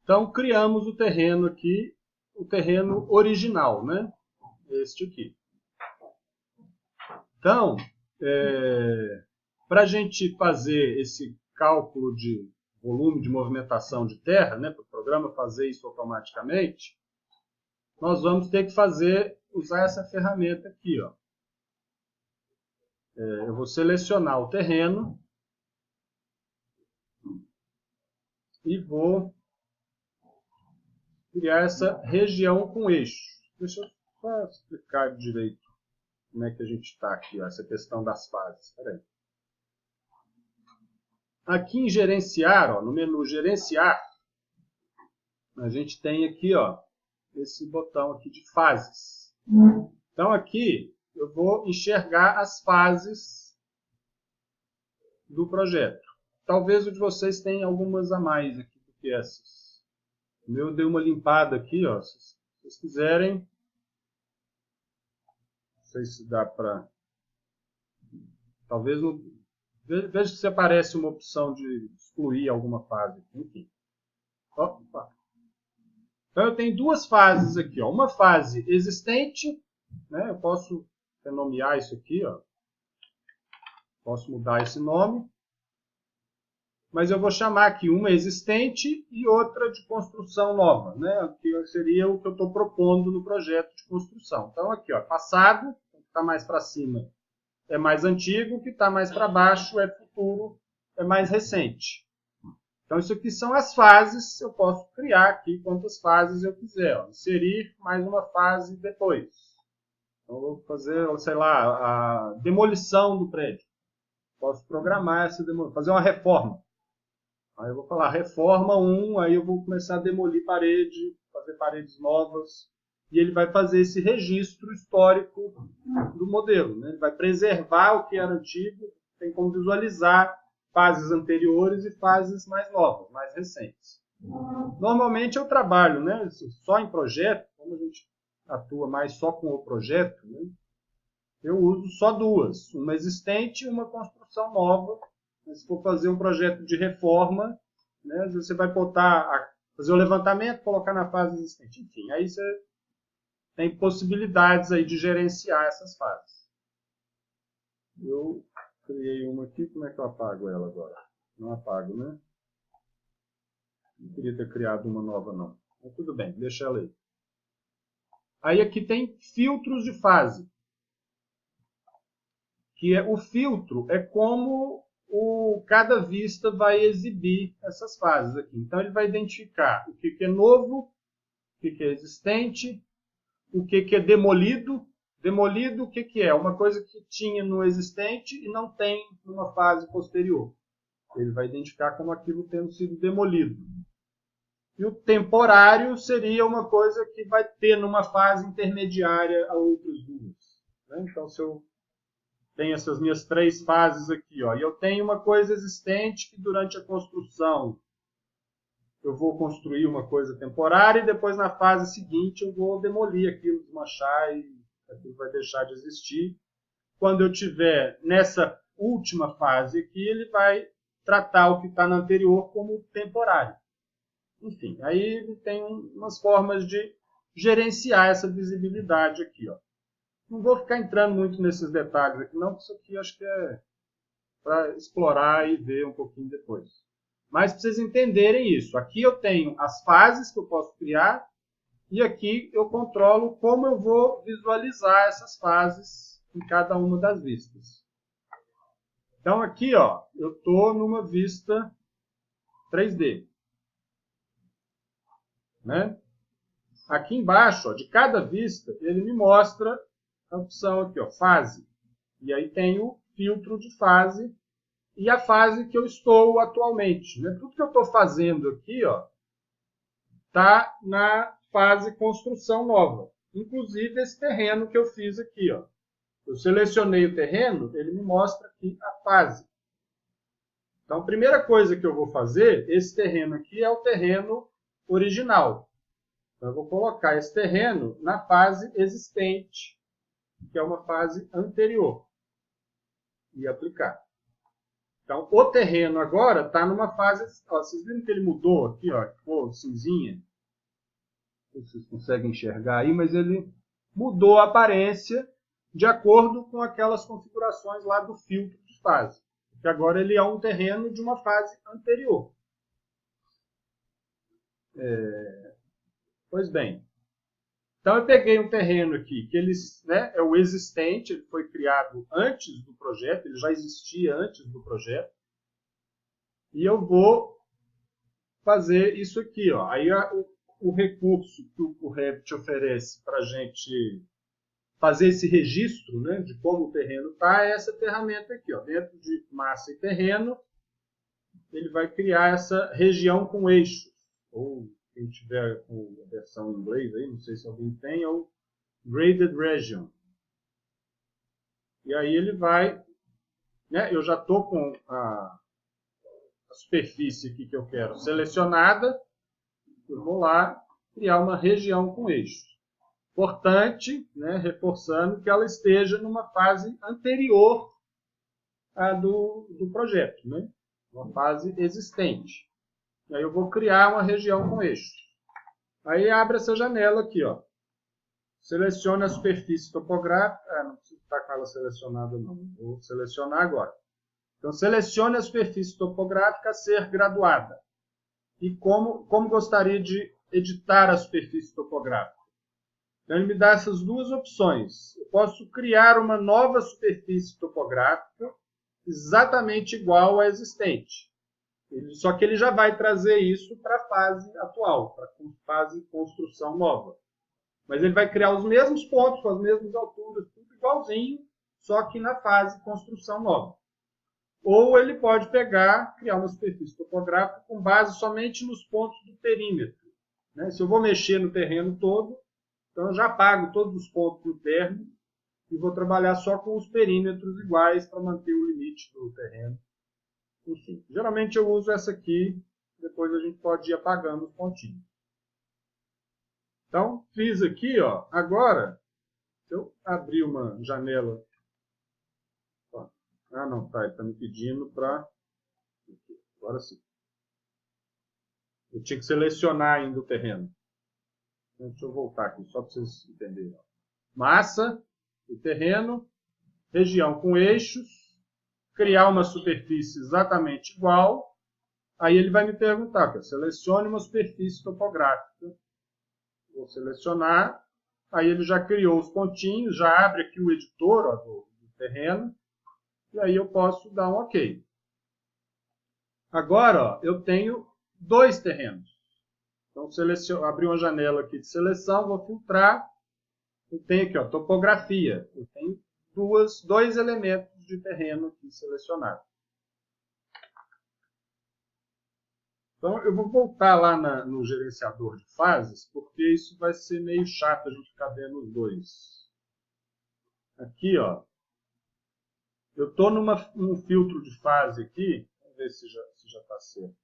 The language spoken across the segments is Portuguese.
Então, criamos o terreno aqui, o terreno original, né? Este aqui. Então, para a gente fazer esse cálculo de volume de movimentação de terra, né, para o programa fazer isso automaticamente, nós vamos ter que usar essa ferramenta aqui. Ó. Eu vou selecionar o terreno e vou criar essa região com eixo. Deixa eu só explicar direito como é que a gente está aqui, ó, essa questão das fases. Espera aí. Aqui em gerenciar, ó, no menu gerenciar, a gente tem aqui, ó, esse botão aqui de fases. Então aqui eu vou enxergar as fases do projeto. Talvez o de vocês tenha algumas a mais aqui do que essas. O meu deu uma limpada aqui, ó, se vocês quiserem. Não sei se dá para... Talvez no... Veja se aparece uma opção de excluir alguma fase. Enfim. Opa. Então eu tenho duas fases aqui. Ó. Uma fase existente, né? Eu posso renomear isso aqui. Ó. Posso mudar esse nome. Mas eu vou chamar aqui uma existente e outra de construção nova. Né? Que seria o que eu estou propondo no projeto de construção. Então aqui, ó, passado, o que está mais para cima é mais antigo, o que está mais para baixo é futuro, é mais recente. Então, isso aqui são as fases, eu posso criar aqui quantas fases eu quiser. Ó. Inserir mais uma fase depois. Então, eu vou fazer, sei lá, a demolição do prédio. Posso programar essa demolição, fazer uma reforma. Aí eu vou falar reforma 1, aí eu vou começar a demolir parede, fazer paredes novas. E ele vai fazer esse registro histórico do modelo. Né? Ele vai preservar o que era antigo, tem como visualizar fases anteriores e fases mais novas, mais recentes. Normalmente eu trabalho, né, só em projeto, como a gente atua mais só com o projeto, né, eu uso só duas, uma existente e uma construção nova. Mas se for fazer um projeto de reforma, né, você vai fazer o levantamento, colocar na fase existente. Enfim, aí você tem possibilidades aí de gerenciar essas fases. Eu criei uma aqui, como é que eu apago ela agora? Não apago, né? Não queria ter criado uma nova, não. Mas tudo bem, deixa ela aí. Aí aqui tem filtros de fase. O filtro é como cada vista vai exibir essas fases aqui. Então ele vai identificar o que é novo, o que é existente, o que é demolido. Demolido, o que é? Uma coisa que tinha no existente e não tem numa fase posterior. Ele vai identificar como aquilo tendo sido demolido. E o temporário seria uma coisa que vai ter numa fase intermediária a outras duas. Né? Então, se eu tenho essas minhas três fases aqui, ó, e eu tenho uma coisa existente que durante a construção eu vou construir uma coisa temporária e depois na fase seguinte eu vou demolir aquilo, desmanchar e aquilo vai deixar de existir. Quando eu tiver nessa última fase aqui, ele vai tratar o que está na anterior como temporário. Enfim, aí tem umas formas de gerenciar essa visibilidade aqui. Ó. Não vou ficar entrando muito nesses detalhes aqui, não, porque isso aqui acho que é para explorar e ver um pouquinho depois. Mas para vocês entenderem isso, aqui eu tenho as fases que eu posso criar e aqui eu controlo como eu vou visualizar essas fases em cada uma das vistas. Então aqui, ó, eu estou numa vista 3D. Né? Aqui embaixo, ó, de cada vista, ele me mostra a opção aqui, ó, fase. E aí tem o filtro de fase e a fase que eu estou atualmente. Né? Tudo que eu estou fazendo aqui está na fase construção nova. Inclusive esse terreno que eu fiz aqui. Ó. Eu selecionei o terreno, ele me mostra aqui a fase. Então, a primeira coisa que eu vou fazer, esse terreno aqui é o terreno original. Então, eu vou colocar esse terreno na fase existente, que é uma fase anterior, e aplicar. Então, o terreno agora está numa fase... Ó, vocês viram que ele mudou aqui, ó, ficou cinzinha? Não sei se vocês conseguem enxergar aí, mas ele mudou a aparência de acordo com aquelas configurações lá do filtro de fase. Porque agora ele é um terreno de uma fase anterior. Pois bem. Então eu peguei um terreno aqui, que ele, né, é o existente, ele foi criado antes do projeto, ele já existia antes do projeto. E eu vou fazer isso aqui. Ó. Aí o recurso que o Revit oferece para a gente fazer esse registro, né, de como o terreno está, é essa ferramenta aqui. Ó. Dentro de massa e terreno, ele vai criar essa região com eixos. Ou quem tiver com a versão em inglês, aí, não sei se alguém tem, é o Graded Region. E aí ele vai... Né, eu já estou com a superfície aqui que eu quero selecionada. Eu vou lá criar uma região com eixos. Importante, né, reforçando que ela esteja numa fase anterior à do projeto, né? Uma fase existente. E aí eu vou criar uma região com eixos. Aí abre essa janela aqui, ó. Selecione a superfície topográfica. Não precisa estar com ela selecionada não. Vou selecionar agora. Então selecione a superfície topográfica a ser graduada. E como gostaria de editar a superfície topográfica. Então ele me dá essas duas opções. Eu posso criar uma nova superfície topográfica exatamente igual à existente. Só que ele já vai trazer isso para a fase atual, para a fase de construção nova. Mas ele vai criar os mesmos pontos, com as mesmas alturas, tudo igualzinho, só que na fase de construção nova. Ou ele pode criar uma superfície topográfica com base somente nos pontos do perímetro. Né? Se eu vou mexer no terreno todo, então eu já apago todos os pontos do terreno e vou trabalhar só com os perímetros iguais para manter o limite do terreno. Enfim, geralmente eu uso essa aqui, depois a gente pode ir apagando os pontinhos. Então, fiz aqui, ó. Agora, se eu abrir uma janela... Ó, não, tá, ele está me pedindo para... Agora sim. Eu tinha que selecionar ainda o terreno. Então, deixa eu voltar aqui, só para vocês entenderem. Massa, o terreno, região com eixos, criar uma superfície exatamente igual. Aí ele vai me perguntar, selecione uma superfície topográfica. Vou selecionar, aí ele já criou os pontinhos, já abre aqui o editor, ó, do terreno, e aí eu posso dar um OK. Agora, ó, eu tenho dois terrenos. Então, abri uma janela aqui de seleção, vou filtrar. Eu tenho aqui, ó, topografia. Eu tenho dois elementos de terreno aqui selecionados. Então, eu vou voltar lá no gerenciador de fases, porque isso vai ser meio chato a gente ficar vendo os dois. Aqui, ó, eu estou num filtro de fase aqui. Vamos ver se já está certo.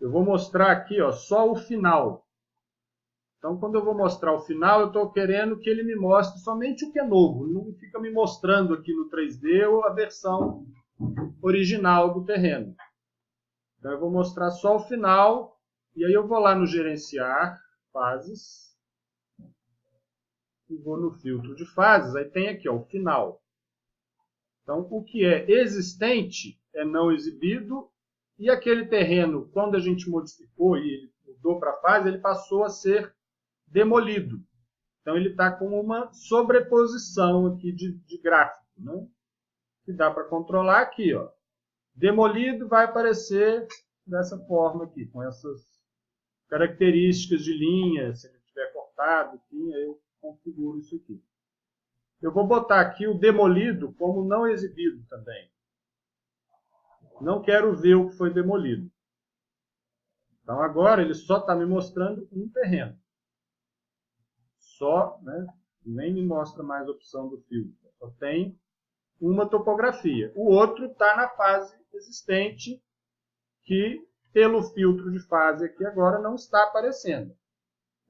Eu vou mostrar aqui, ó, só o final. Então, quando eu vou mostrar o final, eu estou querendo que ele me mostre somente o que é novo. Não fica me mostrando aqui no 3D a versão original do terreno. Então, eu vou mostrar só o final. E aí eu vou lá no gerenciar fases. E vou no filtro de fases. Aí tem aqui, ó, o final. Então, o que é existente é não exibido. E aquele terreno, quando a gente modificou e ele mudou para a fase, ele passou a ser demolido. Então, ele está com uma sobreposição aqui de gráfico, né? Que dá para controlar aqui, ó. Demolido vai aparecer dessa forma aqui, com essas características de linha. Se ele estiver cortado, enfim, aí eu configuro isso aqui. Eu vou botar aqui o demolido como não exibido também. Não quero ver o que foi demolido. Então, agora ele só está me mostrando um terreno. Só, né? Nem me mostra mais a opção do filtro. Só tem uma topografia. O outro está na fase existente, que pelo filtro de fase aqui agora não está aparecendo.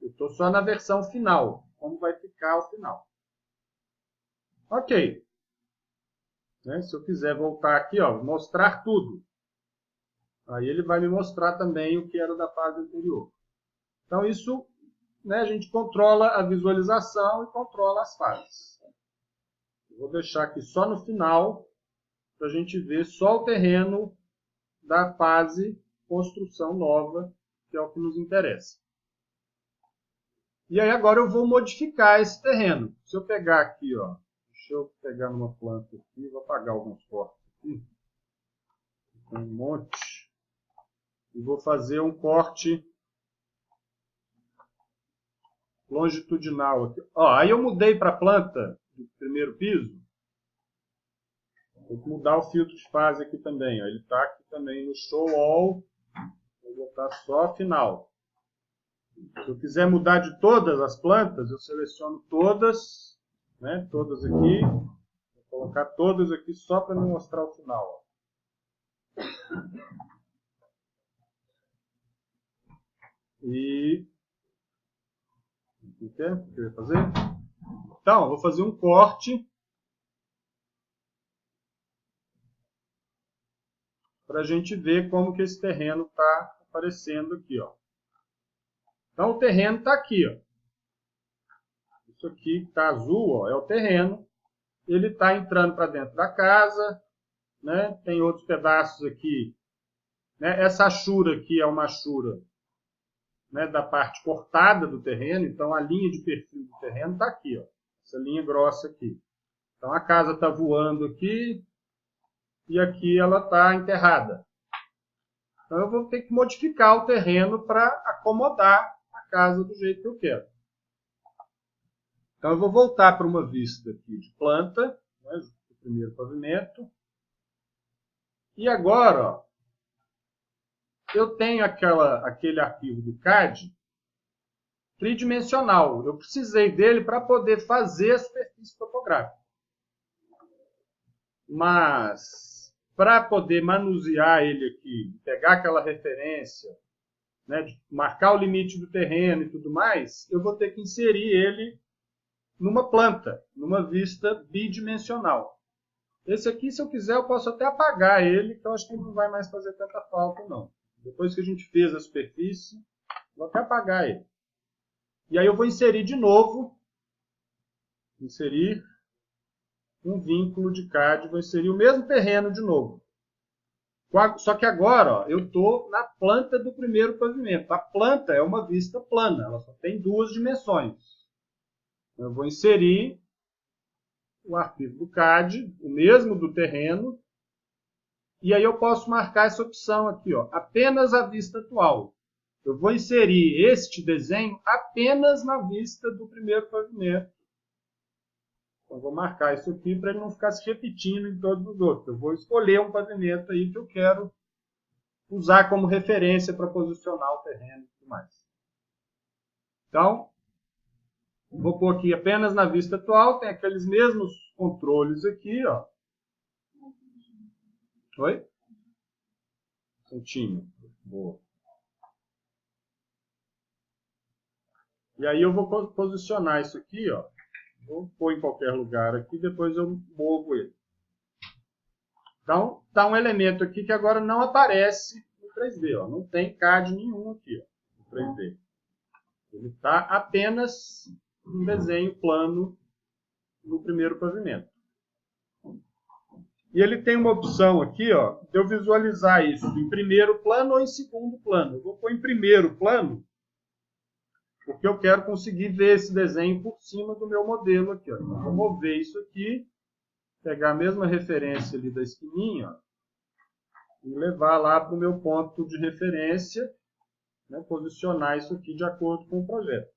Eu estou só na versão final. Como vai ficar o final. Ok. Né? Se eu quiser voltar aqui, ó, mostrar tudo, aí ele vai me mostrar também o que era da fase anterior. Então isso, né, a gente controla a visualização e controla as fases. Eu vou deixar aqui só no final, para a gente ver só o terreno da fase construção nova, que é o que nos interessa. E aí agora eu vou modificar esse terreno. Se eu pegar aqui, ó, deixa eu pegar numa planta aqui, vou apagar alguns cortes aqui. Tem um monte. E vou fazer um corte longitudinal aqui. Ó, aí eu mudei para a planta do primeiro piso. Vou mudar o filtro de fase aqui também. Ó. Ele está aqui também no Show All. Vou botar só a final. Se eu quiser mudar de todas as plantas, eu seleciono todas, né? Todas aqui. Vou colocar todas aqui só para me mostrar o final. Ó. E o que eu ia fazer? Então, eu vou fazer um corte para a gente ver como que esse terreno está aparecendo aqui, ó. Então o terreno está aqui, ó. Isso aqui que está azul, ó, é o terreno. Ele está entrando para dentro da casa, né? Tem outros pedaços aqui, né? Essa achura aqui é uma achura, né, da parte cortada do terreno. Então a linha de perfil do terreno está aqui, ó. Essa linha grossa aqui. Então a casa está voando aqui e aqui ela está enterrada. Então eu vou ter que modificar o terreno para acomodar a casa do jeito que eu quero. Então eu vou voltar para uma vista aqui de planta, né, o primeiro pavimento. E agora, ó, eu tenho aquele arquivo do CAD tridimensional. Eu precisei dele para poder fazer a superfície topográfica. Mas, para poder manusear ele aqui, pegar aquela referência, né, de marcar o limite do terreno e tudo mais, eu vou ter que inserir ele numa planta, numa vista bidimensional. Esse aqui, se eu quiser, eu posso até apagar ele, que eu acho que não vai mais fazer tanta falta, não. Depois que a gente fez a superfície, vou até apagar ele. E aí eu vou inserir de novo, inserir um vínculo de CAD, vou inserir o mesmo terreno de novo. Só que agora, ó, eu estou na planta do primeiro pavimento. A planta é uma vista plana, ela só tem duas dimensões. Eu vou inserir o arquivo do CAD, o mesmo do terreno, e aí eu posso marcar essa opção aqui, ó, apenas a vista atual. Eu vou inserir este desenho apenas na vista do primeiro pavimento. Então, eu vou marcar isso aqui para ele não ficar se repetindo em todos os outros. Eu vou escolher um pavimento aí que eu quero usar como referência para posicionar o terreno e tudo mais. Então, vou pôr aqui apenas na vista atual, tem aqueles mesmos controles aqui, ó. Oi? Centinho. Boa. E aí eu vou posicionar isso aqui, ó. Vou pôr em qualquer lugar aqui, depois eu movo ele. Então, está um elemento aqui que agora não aparece no 3D, ó. Não tem CAD nenhum aqui, ó, no 3D. Ele está apenas um desenho plano no primeiro pavimento. E ele tem uma opção aqui, ó, de eu visualizar isso em primeiro plano ou em segundo plano. Eu vou pôr em primeiro plano, porque eu quero conseguir ver esse desenho por cima do meu modelo aqui, ó. Então, vou mover isso aqui, pegar a mesma referência ali da esquininha, ó, e levar lá para o meu ponto de referência, né, posicionar isso aqui de acordo com o projeto.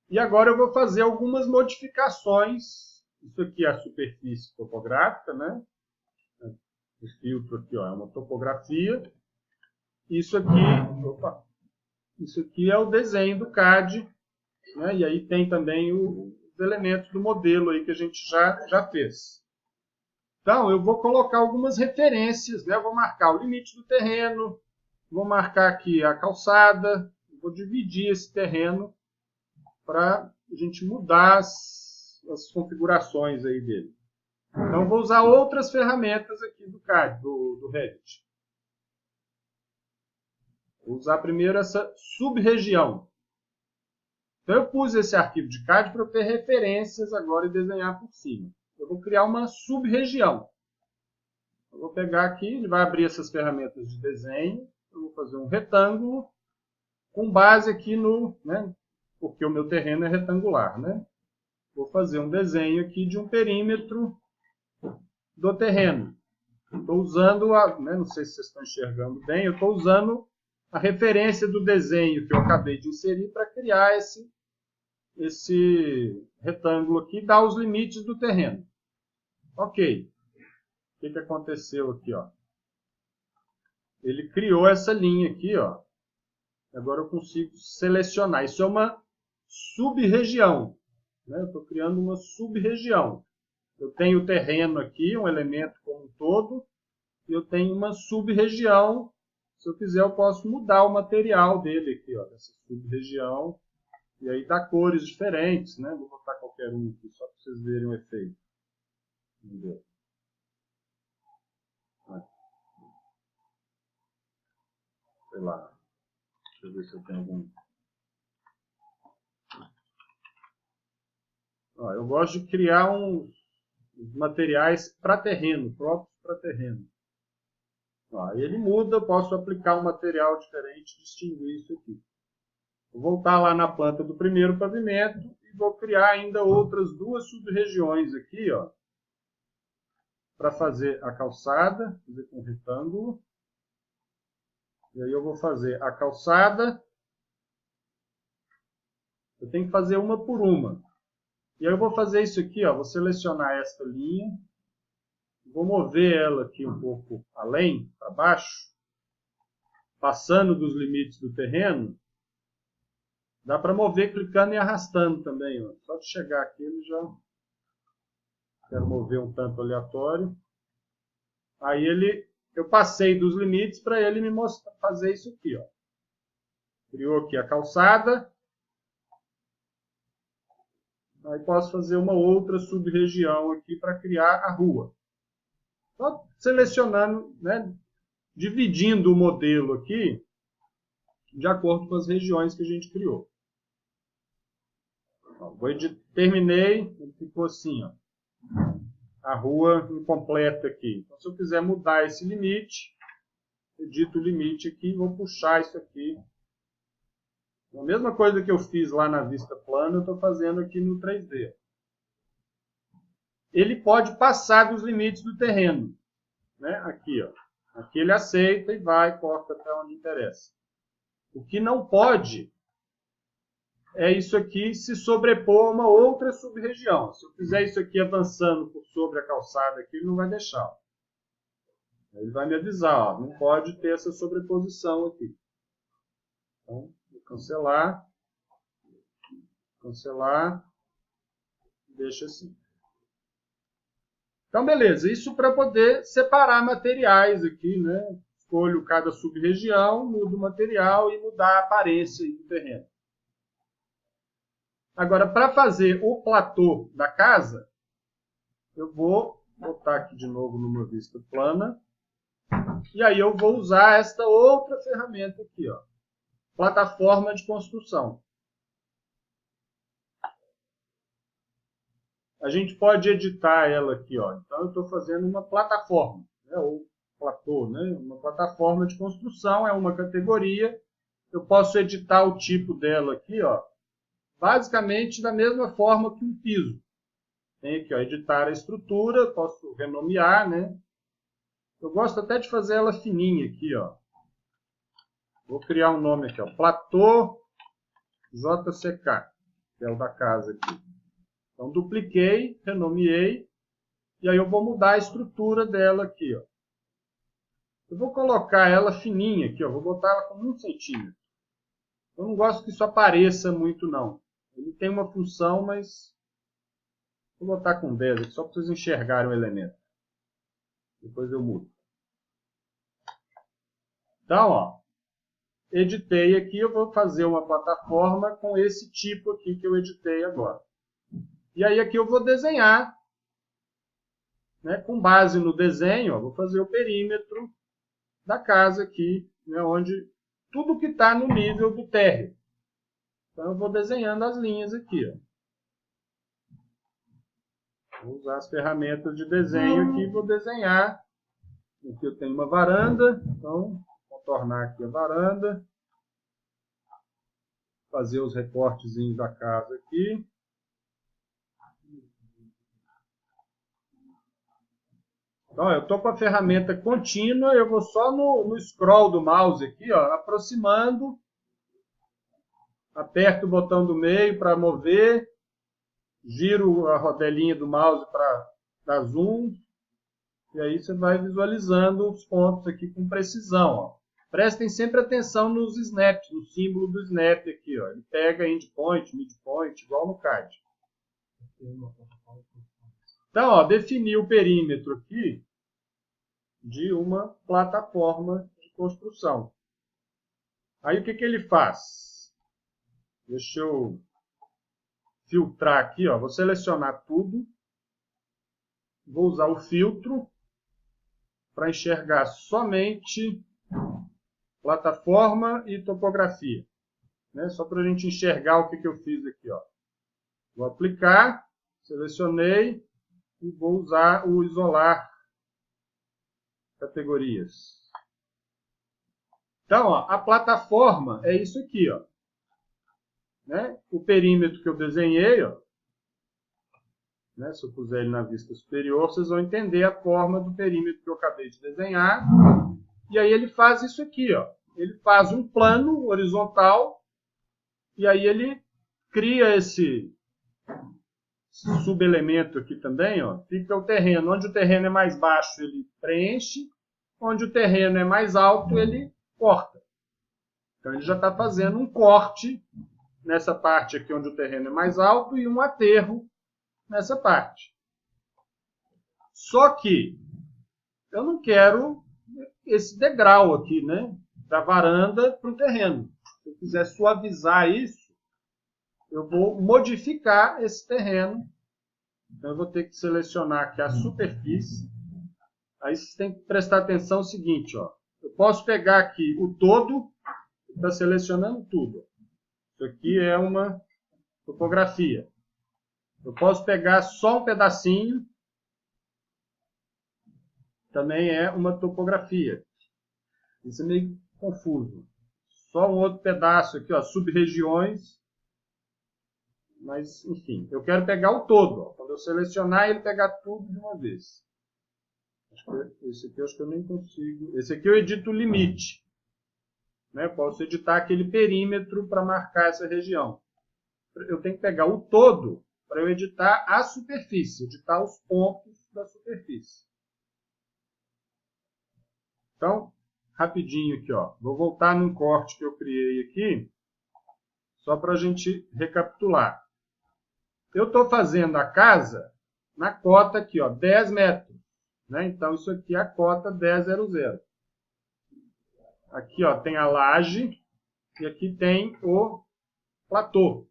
E agora eu vou fazer algumas modificações. Isso aqui é a superfície topográfica, né? O filtro aqui, ó, é uma topografia. Isso aqui é o desenho do CAD, né? E aí tem também os elementos do modelo aí que a gente já fez. Então, eu vou colocar algumas referências, né? Eu vou marcar o limite do terreno, vou marcar aqui a calçada, vou dividir esse terreno para a gente mudar as configurações aí dele. Então, eu vou usar outras ferramentas aqui do CAD, do Revit. Vou usar primeiro essa sub-região. Então, eu pus esse arquivo de CAD para eu ter referências agora e desenhar por cima. Eu vou criar uma sub-região. Eu vou pegar aqui, ele vai abrir essas ferramentas de desenho. Eu vou fazer um retângulo com base aqui no... porque o meu terreno é retangular, Vou fazer um desenho aqui de um perímetro do terreno. Estou usando, não sei se vocês estão enxergando bem, eu estou usando a referência do desenho que eu acabei de inserir para criar esse retângulo aqui, dar os limites do terreno. Ok. O que aconteceu aqui? Ele criou essa linha aqui. Agora eu consigo selecionar. Isso é uma sub-região. Eu estou criando uma sub-região. Eu tenho o terreno aqui, um elemento como um todo, e eu tenho uma sub-região. Se eu quiser, eu posso mudar o material dele aqui, dessa sub-região, e aí dá cores diferentes, Vou botar qualquer um aqui, só para vocês verem o efeito. Vamos ver. Sei lá. Deixa eu ver se eu tenho algum... Eu gosto de criar uns materiais para terreno, próprios para terreno. Aí ele muda, eu posso aplicar um material diferente, distinguir isso aqui. Vou voltar lá na planta do primeiro pavimento e vou criar ainda outras duas sub-regiões aqui, para fazer a calçada, fazer com retângulo. E aí eu vou fazer a calçada. Eu tenho que fazer uma por uma. E aí eu vou fazer isso aqui, vou selecionar esta linha. Vou mover ela aqui um pouco além, para baixo. Passando dos limites do terreno. Dá para mover clicando e arrastando também. Só de chegar aqui ele já... Quero mover um tanto aleatório. Aí eu passei dos limites para ele me mostrar, fazer isso aqui. Criou aqui a calçada. Aí posso fazer uma outra sub-região aqui para criar a rua. Só selecionando, dividindo o modelo aqui de acordo com as regiões que a gente criou. Terminei, ele ficou assim, a rua incompleta aqui. Então, se eu quiser mudar esse limite, edito o limite aqui e vou puxar isso aqui. A mesma coisa que eu fiz lá na vista plana, eu estou fazendo aqui no 3D. Ele pode passar dos limites do terreno. Aqui, aqui ele aceita e vai, corta até onde interessa. O que não pode é isso aqui se sobrepor a uma outra sub-região. Se eu fizer isso aqui avançando por sobre a calçada aqui, ele não vai deixar. Ele vai me avisar, não pode ter essa sobreposição aqui. Então, vou cancelar, deixa assim. Então, beleza, isso para poder separar materiais aqui, Escolho cada sub-região, mudo o material e mudar a aparência do terreno. Agora, para fazer o platô da casa, eu vou botar aqui de novo numa vista plana. E aí eu vou usar esta outra ferramenta aqui, plataforma de construção. A gente pode editar ela aqui, Então eu estou fazendo uma plataforma, ou platô, Uma plataforma de construção, é uma categoria. Eu posso editar o tipo dela aqui, basicamente da mesma forma que um piso. Tem aqui, editar a estrutura, posso renomear, Eu gosto até de fazer ela fininha aqui, Vou criar um nome aqui, platô JCK, que é o da casa aqui. Então, dupliquei, renomeei, e aí eu vou mudar a estrutura dela aqui, Eu vou colocar ela fininha aqui, vou botar ela com 1 centímetro. Eu não gosto que isso apareça muito, não. Ele tem uma função, mas vou botar com 10 aqui, só para vocês enxergarem o elemento. Depois eu mudo. Então, editei aqui, eu vou fazer uma plataforma com esse tipo aqui que eu editei agora. E aí aqui eu vou desenhar né, com base no desenho, ó, vou fazer o perímetro da casa aqui, né, onde tudo que está no nível do térreo. Então, eu vou desenhando as linhas aqui. Ó. Vou usar as ferramentas de desenho aqui e vou desenhar. Aqui eu tenho uma varanda, então vou contornar aqui a varanda. Fazer os recortezinhos da casa aqui. Então, eu estou com a ferramenta contínua, eu vou só no scroll do mouse aqui, ó, aproximando. Aperto o botão do meio para mover. Giro a rodelinha do mouse para dar zoom. E aí você vai visualizando os pontos aqui com precisão. Ó. Prestem sempre atenção nos snaps, no símbolo do snap aqui. Ó. Ele pega endpoint, midpoint, igual no CAD. Então, ó, defini o perímetro aqui de uma plataforma de construção. Aí o que ele faz? Deixa eu filtrar aqui, ó. Vou selecionar tudo. Vou usar o filtro para enxergar somente plataforma e topografia. Né? Só para a gente enxergar o que eu fiz aqui. Ó. Vou aplicar, selecionei e vou usar o isolar categorias. Então, ó, a plataforma é isso aqui. Ó. Né? O perímetro que eu desenhei, ó, né? Se eu puser ele na vista superior, vocês vão entender a forma do perímetro que eu acabei de desenhar. E aí ele faz isso aqui. Ó. Ele faz um plano horizontal e aí ele cria esse subelemento aqui também. Ó. Fica o terreno. Onde o terreno é mais baixo, ele preenche. Onde o terreno é mais alto, ele corta. Então ele já está fazendo um corte nessa parte aqui onde o terreno é mais alto e um aterro nessa parte. Só que eu não quero esse degrau aqui, né, da varanda para o terreno. Se eu quiser suavizar isso, eu vou modificar esse terreno. Então eu vou ter que selecionar aqui a superfície. Aí vocês têm que prestar atenção no seguinte, ó. Eu posso pegar aqui o todo, está selecionando tudo. Isso aqui é uma topografia. Eu posso pegar só um pedacinho, também é uma topografia. Isso é meio confuso. Só um outro pedaço aqui, ó, sub-regiões. Mas, enfim, eu quero pegar o todo. Ó. Quando eu selecionar, ele pegar tudo de uma vez. Esse aqui eu acho que eu nem consigo. Esse aqui eu edito o limite. Né? Eu posso editar aquele perímetro para marcar essa região. Eu tenho que pegar o todo para eu editar a superfície, editar os pontos da superfície. Então, rapidinho aqui, ó. Vou voltar num corte que eu criei aqui, só para a gente recapitular. Eu estou fazendo a casa na cota aqui, ó, 10 metros. Né? Então, isso aqui é a cota 1000. Aqui ó, tem a laje e aqui tem o platô.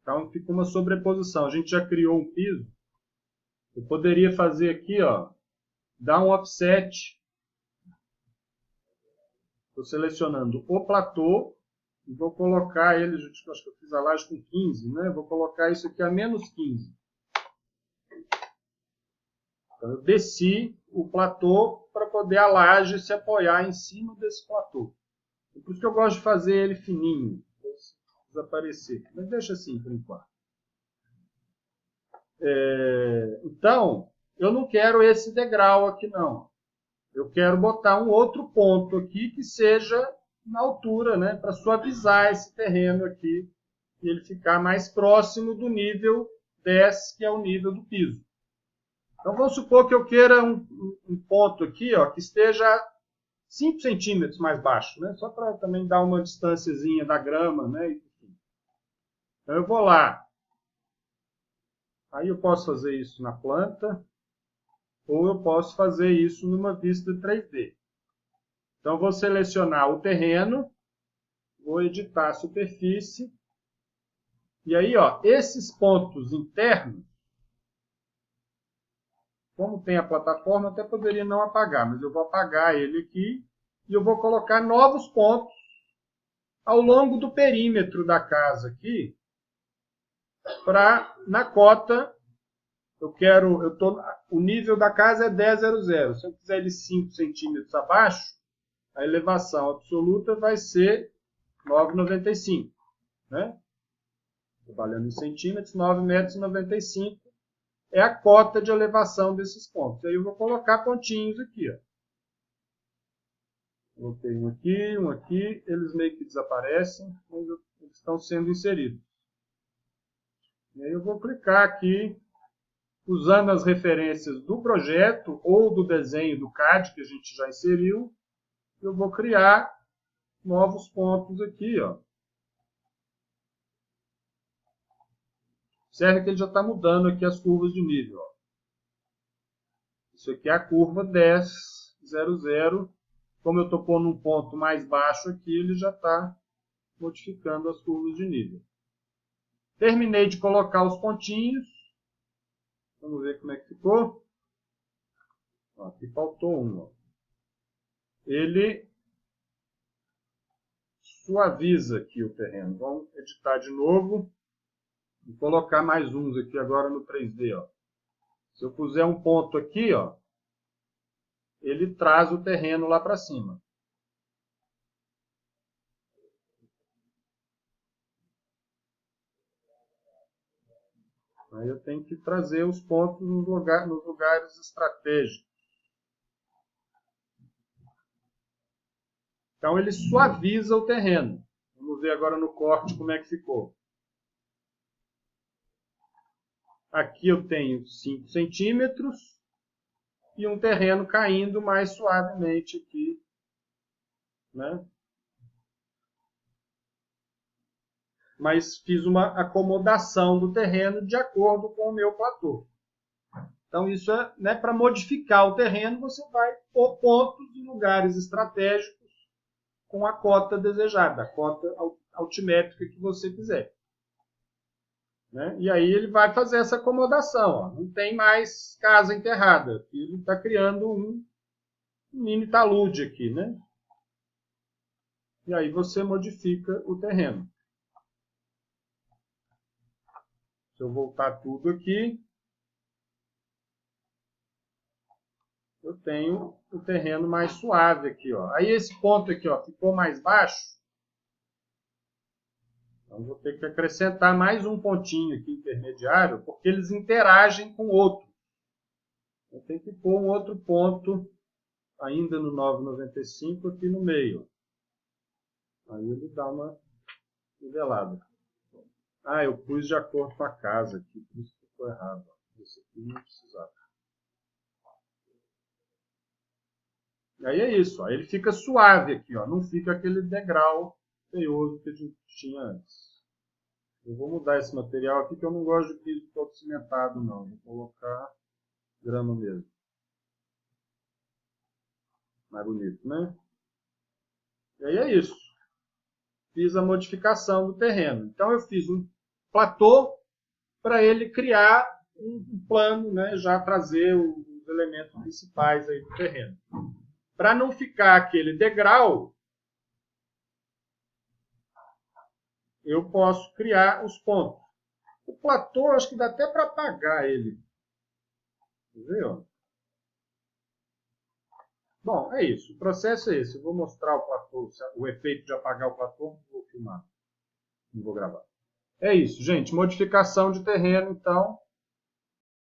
Então, fica uma sobreposição. A gente já criou um piso. Eu poderia fazer aqui, ó, dar um offset. Estou selecionando o platô e vou colocar ele, acho que eu fiz a laje com 15, né? Vou colocar isso aqui a menos 15. Então, eu desci o platô para poder a laje se apoiar em cima desse platô. Por isso que eu gosto de fazer ele fininho, para desaparecer. Mas deixa assim por enquanto. Então, eu não quero esse degrau aqui não. Eu quero botar um outro ponto aqui que seja na altura, né, para suavizar esse terreno aqui e ele ficar mais próximo do nível 10, que é o nível do piso. Então, vamos supor que eu queira um ponto aqui, ó, que esteja 5 centímetros mais baixo, né? Só para também dar uma distânciazinha da grama, né? Então, eu vou lá. Aí eu posso fazer isso na planta, ou eu posso fazer isso numa vista 3D. Então, eu vou selecionar o terreno, vou editar a superfície, e aí, ó, esses pontos internos, Como tem a plataforma, até poderia não apagar, mas eu vou apagar ele aqui e eu vou colocar novos pontos ao longo do perímetro da casa aqui, para na cota, o nível da casa é 10,00. Se eu quiser ele 5 centímetros abaixo, a elevação absoluta vai ser 9,95, né? Trabalhando em centímetros, 9,95 m é a cota de elevação desses pontos. Aí eu vou colocar pontinhos aqui, ó. Coloquei um aqui, eles meio que desaparecem, mas eles estão sendo inseridos. E aí eu vou clicar aqui, usando as referências do projeto ou do desenho do CAD que a gente já inseriu, eu vou criar novos pontos aqui, ó. Observe que ele já está mudando aqui as curvas de nível, ó. Isso aqui é a curva 10,00. Como eu estou pondo um ponto mais baixo aqui, ele já está modificando as curvas de nível. Terminei de colocar os pontinhos. Vamos ver como é que ficou. Ó, aqui faltou um. Ó. Ele suaviza aqui o terreno. Vamos editar de novo. E colocar mais uns aqui agora no 3D. Ó. Se eu puser um ponto aqui, ó, ele traz o terreno lá para cima. Aí eu tenho que trazer os pontos nos lugares estratégicos. Então ele suaviza o terreno. Vamos ver agora no corte como é que ficou. Aqui eu tenho 5 centímetros e um terreno caindo mais suavemente aqui, né? Mas fiz uma acomodação do terreno de acordo com o meu platô. Então isso é, né, para modificar o terreno, você vai pôr pontos em lugares estratégicos com a cota desejada, a cota altimétrica que você quiser. Né? E aí ele vai fazer essa acomodação. Ó. Não tem mais casa enterrada. Ele está criando um mini talude aqui. Né? E aí você modifica o terreno. Se eu voltar tudo aqui, eu tenho o terreno mais suave aqui. Ó. Aí esse ponto aqui ó, ficou mais baixo. Então vou ter que acrescentar mais um pontinho aqui intermediário, porque eles interagem com o outro. Eu tenho que pôr um outro ponto ainda no 9,95 aqui no meio. Aí ele dá uma nivelada. Ah, eu pus de acordo com a casa aqui, por isso ficou errado. Esse aqui não precisava. E aí é isso, ó. Ele fica suave aqui, ó. Não fica aquele degrau feioso que a gente tinha antes. Eu vou mudar esse material aqui, que eu não gosto de piso todo cimentado, não. Vou colocar grama mesmo. Mais bonito, né? E aí é isso. Fiz a modificação do terreno. Então eu fiz um platô para ele criar um plano, né? Já trazer os elementos principais aí do terreno. Para não ficar aquele degrau, eu posso criar os pontos. O platô, acho que dá até para apagar ele. Viu? Bom, é isso. O processo é esse. Eu vou mostrar o platô, o efeito de apagar o platô. Não vou filmar. Não vou gravar. É isso, gente. Modificação de terreno, então.